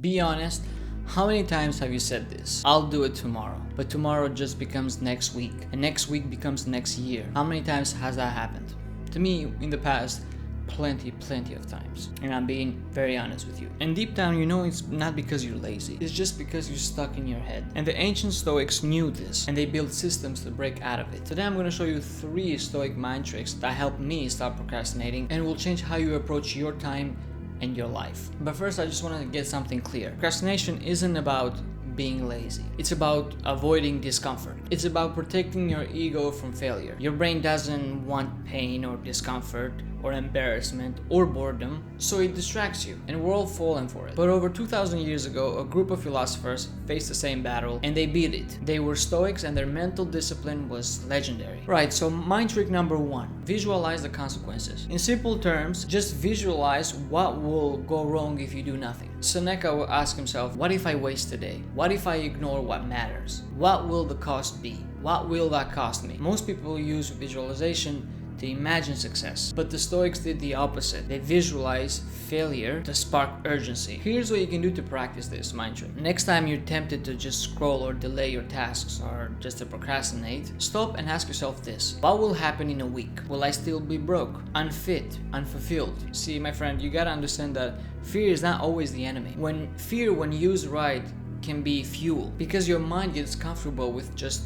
Be honest, how many times have you said this? I'll do it tomorrow, but tomorrow just becomes next week, and next week becomes next year. How many times has that happened? To me, in the past, plenty of times. And I'm being very honest with you. And deep down, you know it's not because you're lazy. It's just because you're stuck in your head. And the ancient Stoics knew this, and they built systems to break out of it. Today I'm going to show you 3 Stoic mind tricks that helped me stop procrastinating and will change how you approach your time and your life. But first, I just want to get something clear. Procrastination isn't about being lazy. It's about avoiding discomfort. It's about protecting your ego from failure. Your brain doesn't want pain or discomfort or embarrassment or boredom, so it distracts you, and we're all falling for it. But over 2,000 years ago, a group of philosophers faced the same battle and they beat it. They were Stoics and their mental discipline was legendary. Right, so mind trick number 1, visualize the consequences. In simple terms, just visualize what will go wrong if you do nothing. Seneca will ask himself, what if I waste a day? What if I ignore what matters? What will the cost be? What will that cost me? Most people use visualization to imagine success, but the Stoics did the opposite. They visualize failure to spark urgency. Here's what you can do to practice this mind trick. Next time you're tempted to just scroll or delay your tasks or just to procrastinate, stop and ask yourself this: what will happen in a week? Will I still be broke, unfit, unfulfilled? See, my friend, you gotta understand that fear is not always the enemy. When used right, can be fuel, because your mind gets comfortable with just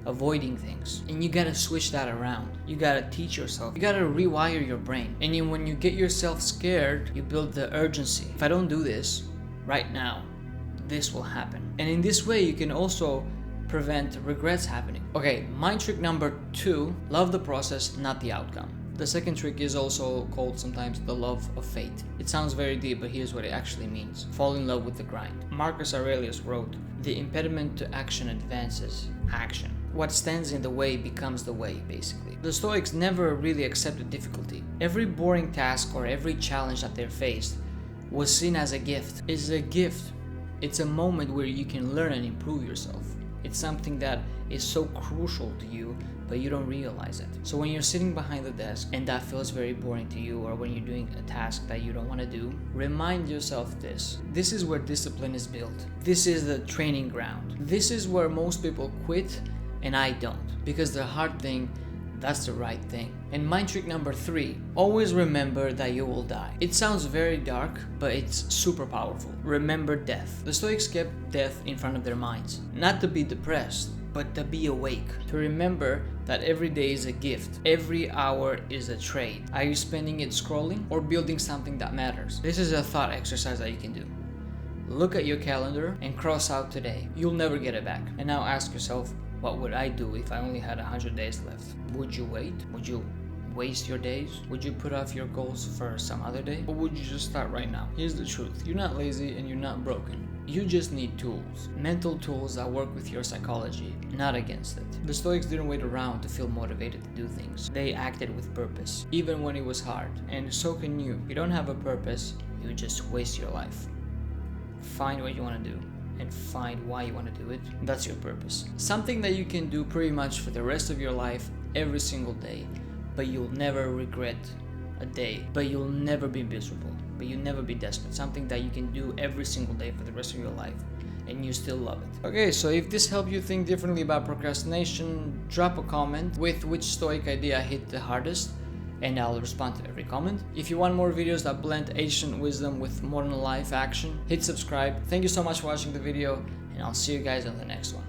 avoiding things, and you gotta switch that around. You gotta teach yourself, you gotta rewire your brain, and then when you get yourself scared, you build the urgency. If I don't do this right now, this will happen, and in this way you can also prevent regrets happening. Okay, mind trick number 2, love the process, not the outcome. The second trick is also called sometimes the love of fate. It sounds very deep, but here's what it actually means. Fall in love with the grind. Marcus Aurelius wrote, "The impediment to action advances action. What stands in the way becomes the way," basically. The Stoics never really accepted difficulty. Every boring task or every challenge that they faced was seen as a gift. It's a gift. It's a moment where you can learn and improve yourself. It's something that is so crucial to you, but you don't realize it. So when you're sitting behind the desk and that feels very boring to you, or when you're doing a task that you don't want to do, remind yourself this. This is where discipline is built. This is the training ground. This is where most people quit, and I don't, because the hard thing, that's the right thing. And mind trick number 3, always remember that you will die. It sounds very dark, but it's super powerful. Remember death. The Stoics kept death in front of their minds, not to be depressed, but to be awake, to remember that every day is a gift, every hour is a trade. Are you spending it scrolling or building something that matters? This is a thought exercise that you can do. Look at your calendar and cross out today. You'll never get it back. And now ask yourself, what would I do if I only had 100 days left? Would you wait? Would you waste your days? Would you put off your goals for some other day? Or would you just start right now? Here's the truth. You're not lazy and you're not broken. You just need tools. Mental tools that work with your psychology, not against it. The Stoics didn't wait around to feel motivated to do things. They acted with purpose, even when it was hard. And so can you. If you don't have a purpose, you just waste your life. Find what you want to do and find why you want to do it. That's your purpose. Something that you can do pretty much for the rest of your life, every single day, but you'll never regret a day, but you'll never be miserable, but you'll never be desperate. Something that you can do every single day for the rest of your life and you still love it. Okay, so if this helped you think differently about procrastination, drop a comment with which Stoic idea hit the hardest, and I'll respond to every comment. If you want more videos that blend ancient wisdom with modern life action, hit subscribe. Thank you so much for watching the video, and I'll see you guys on the next one.